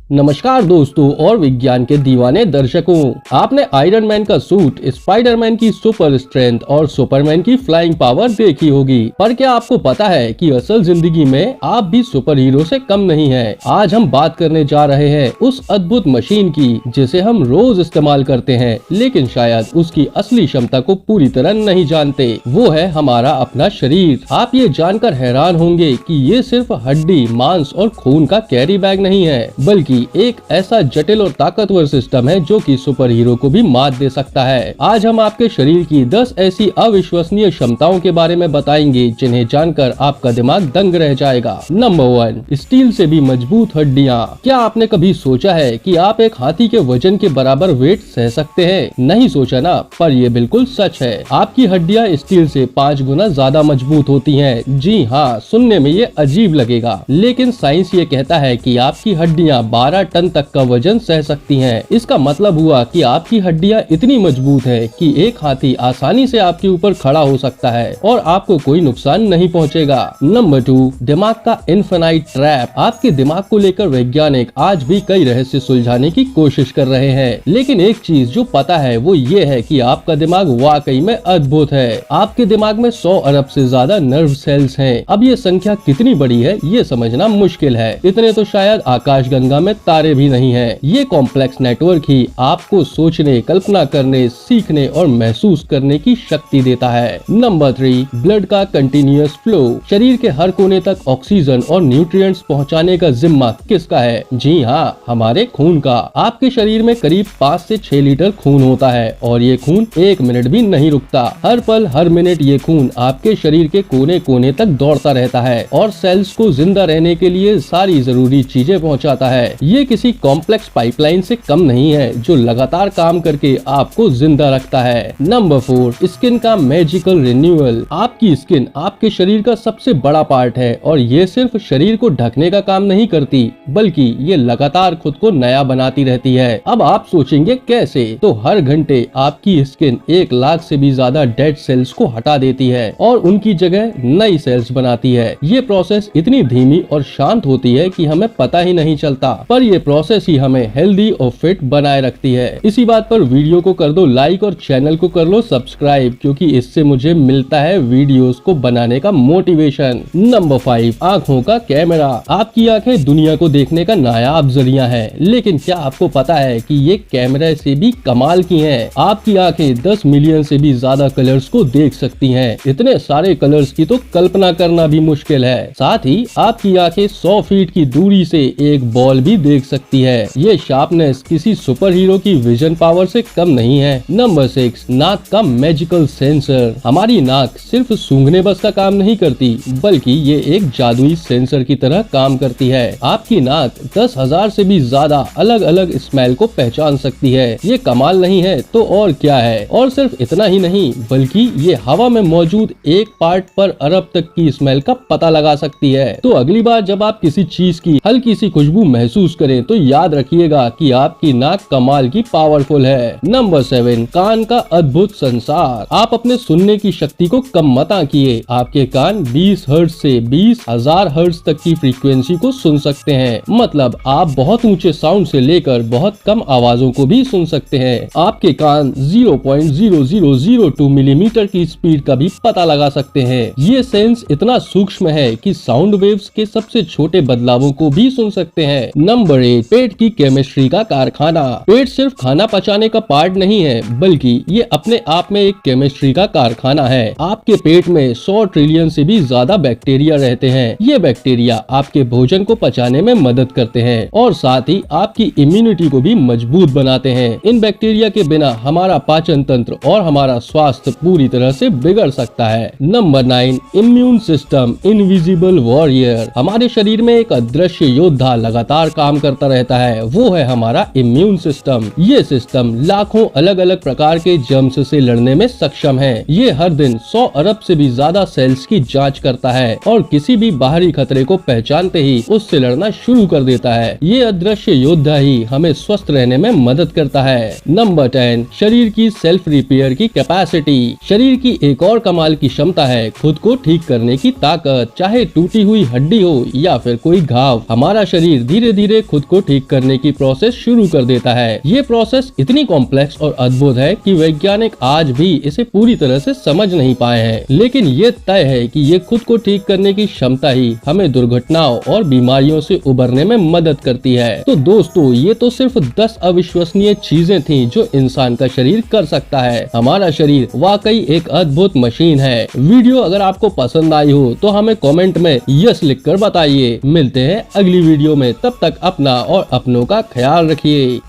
नमस्कार दोस्तों और विज्ञान के दीवाने दर्शकों, आपने आयरन मैन का सूट, स्पाइडरमैन की सुपर स्ट्रेंथ और सुपरमैन की फ्लाइंग पावर देखी होगी। पर क्या आपको पता है कि असल जिंदगी में आप भी सुपर हीरो से कम नहीं हैं। आज हम बात करने जा रहे हैं उस अद्भुत मशीन की जिसे हम रोज इस्तेमाल करते हैं, लेकिन शायद उसकी असली क्षमता को पूरी तरह नहीं जानते। वो है हमारा अपना शरीर। आप ये जानकर हैरान होंगे कि ये सिर्फ हड्डी, मांस और खून का कैरी बैग नहीं है, बल्कि एक ऐसा जटिल और ताकतवर सिस्टम है जो कि सुपर हीरो को भी मात दे सकता है। आज हम आपके शरीर की 10 ऐसी अविश्वसनीय क्षमताओं के बारे में बताएंगे जिन्हें जानकर आपका दिमाग दंग रह जाएगा। नंबर 1, स्टील से भी मजबूत हड्डियां। क्या आपने कभी सोचा है कि आप एक हाथी के वजन के बराबर वेट सह सकते हैं? नहीं सोचा ना, पर ये बिल्कुल सच है। आपकी हड्डियां स्टील से 5 गुना ज्यादा मजबूत होती हैं। जी हाँ, सुनने में ये अजीब लगेगा, लेकिन साइंस ये कहता है कि आपकी हड्डियां 12 टन तक का वजन सह सकती हैं। इसका मतलब हुआ कि आपकी हड्डियां इतनी मजबूत है कि एक हाथी आसानी से आपके ऊपर खड़ा हो सकता है और आपको कोई नुकसान नहीं पहुंचेगा। नंबर 2, दिमाग का इनफिनाइट ट्रैप। आपके दिमाग को लेकर वैज्ञानिक आज भी कई रहस्य सुलझाने की कोशिश कर रहे हैं, लेकिन एक चीज जो पता है वो ये है कि आपका दिमाग वाकई में अद्भुत है। आपके दिमाग में 100 अरब से ज्यादा नर्व सेल्स हैं। अब ये संख्या कितनी बड़ी है ये समझना मुश्किल है। इतने तो शायद आकाशगंगा में तारे भी नहीं हैं। ये कॉम्प्लेक्स नेटवर्क ही आपको सोचने, कल्पना करने, सीखने और महसूस करने की शक्ति देता है। नंबर 3, ब्लड का कंटिन्यूअस फ्लो। शरीर के हर कोने तक ऑक्सीजन और न्यूट्रिएंट्स पहुंचाने का जिम्मा किसका है? जी हाँ, हमारे खून का। आपके शरीर में करीब 5 से 6 लीटर खून होता है और ये खून 1 मिनट भी नहीं रुकता। हर पल, हर मिनट ये खून आपके शरीर के कोने कोने तक दौड़ता रहता है और सेल्स को जिंदा रहने के लिए सारी जरूरी चीजें पहुंचाता है। ये किसी कॉम्प्लेक्स पाइपलाइन से कम नहीं है जो लगातार काम करके आपको जिंदा रखता है। नंबर 4, स्किन का मैजिकल रिन्यूअल। आपकी स्किन आपके शरीर का सबसे बड़ा पार्ट है और ये सिर्फ शरीर को ढकने का काम नहीं करती, बल्कि ये लगातार खुद को नया बनाती रहती है। अब आप सोचेंगे कैसे? तो हर घंटे आपकी स्किन 1 लाख से भी ज्यादा डेड सेल्स को हटा देती है और उनकी जगह नई सेल्स बनाती है। ये प्रोसेस इतनी धीमी और शांत होती है कि हमें पता ही नहीं चलता, पर ये प्रोसेस ही हमें हेल्दी और फिट बनाए रखती है। इसी बात पर वीडियो को कर दो लाइक और चैनल को कर लो सब्सक्राइब, क्योंकि इससे मुझे मिलता है वीडियोस को बनाने का मोटिवेशन। नंबर 5, आँखों का कैमरा। आपकी आँखें दुनिया को देखने का नायाब जरिया है, लेकिन क्या आपको पता है कि ये कैमरे से भी कमाल की हैं? आपकी आँखें 10 मिलियन से भी ज्यादा कलर्स को देख सकती हैं। इतने सारे कलर्स की तो कल्पना करना भी मुश्किल है। साथ ही आपकी आँखें 100 फीट की दूरी से एक बॉल भी देख सकती है। ये शार्पनेस किसी सुपर हीरो की विजन पावर से कम नहीं है। नंबर 6, नाक का मैजिकल सेंसर। हमारी नाक सिर्फ सूंघने बस का काम नहीं करती, बल्कि ये एक जादुई सेंसर की तरह काम करती है। आपकी नाक 10,000 से भी ज्यादा अलग अलग स्मेल को पहचान सकती है। ये कमाल नहीं है तो और क्या है? और सिर्फ इतना ही नहीं, बल्कि ये हवा में मौजूद 1 पार्ट पर अरब तक की स्मेल का पता लगा सकती है। तो अगली बार जब आप किसी चीज की हल्की सी खुशबू महसूस करें तो याद रखिएगा कि आपकी नाक कमाल की पावरफुल है। नंबर 7, कान का अद्भुत संसार। आप अपने सुनने की शक्ति को कम मत आंकिए। आपके कान 20 हर्ट्ज से 20,000 हर्ट्ज तक की फ्रीक्वेंसी को सुन सकते हैं। मतलब आप बहुत ऊंचे साउंड से लेकर बहुत कम आवाजों को भी सुन सकते हैं। आपके कान 0.0002 मिलीमीटर की स्पीड का भी पता लगा सकते हैं। ये सेंस इतना सूक्ष्म है कि साउंड वेव्स के सबसे छोटे बदलावों को भी सुन सकते हैं। नंबर 8, पेट की केमिस्ट्री का कारखाना। पेट सिर्फ खाना पचाने का पार्ट नहीं है, बल्कि ये अपने आप में एक केमिस्ट्री का कारखाना है। आपके पेट में 100 ट्रिलियन से भी ज्यादा बैक्टीरिया रहते हैं। ये बैक्टीरिया आपके भोजन को पचाने में मदद करते हैं और साथ ही आपकी इम्यूनिटी को भी मजबूत बनाते हैं। इन बैक्टीरिया के बिना हमारा पाचन तंत्र और हमारा स्वास्थ्य पूरी तरह से बिगड़ सकता है। Number 9, immune system, invisible warrior. हमारे शरीर में एक अदृश्य योद्धा लगातार काम करता रहता है, वो है हमारा इम्यून सिस्टम। ये सिस्टम लाखों अलग अलग प्रकार के जर्म्स से लड़ने में सक्षम है। ये हर दिन 100 अरब से भी ज्यादा सेल्स की जांच करता है और किसी भी बाहरी खतरे को पहचानते ही उससे लड़ना शुरू कर देता है। ये अदृश्य योद्धा ही हमें स्वस्थ रहने में मदद करता है। नंबर 10, शरीर की सेल्फ रिपेयर की कैपेसिटी। शरीर की एक और कमाल की क्षमता है खुद को ठीक करने की ताकत। चाहे टूटी हुई हड्डी हो या फिर कोई घाव, हमारा शरीर धीरे धीरे धीरे खुद को ठीक करने की प्रोसेस शुरू कर देता है। ये प्रोसेस इतनी कॉम्प्लेक्स और अद्भुत है कि वैज्ञानिक आज भी इसे पूरी तरह से समझ नहीं पाए हैं, लेकिन ये तय है कि ये खुद को ठीक करने की क्षमता ही हमें दुर्घटनाओं और बीमारियों से उबरने में मदद करती है। तो दोस्तों, ये तो सिर्फ 10 अविश्वसनीय चीजें थी जो इंसान का शरीर कर सकता है। हमारा शरीर वाकई एक अद्भुत मशीन है। वीडियो अगर आपको पसंद आई हो तो हमें कमेंट में यस लिखकर बताइए। मिलते हैं अगली वीडियो में, तब तक अपना और अपनों का ख्याल रखिए।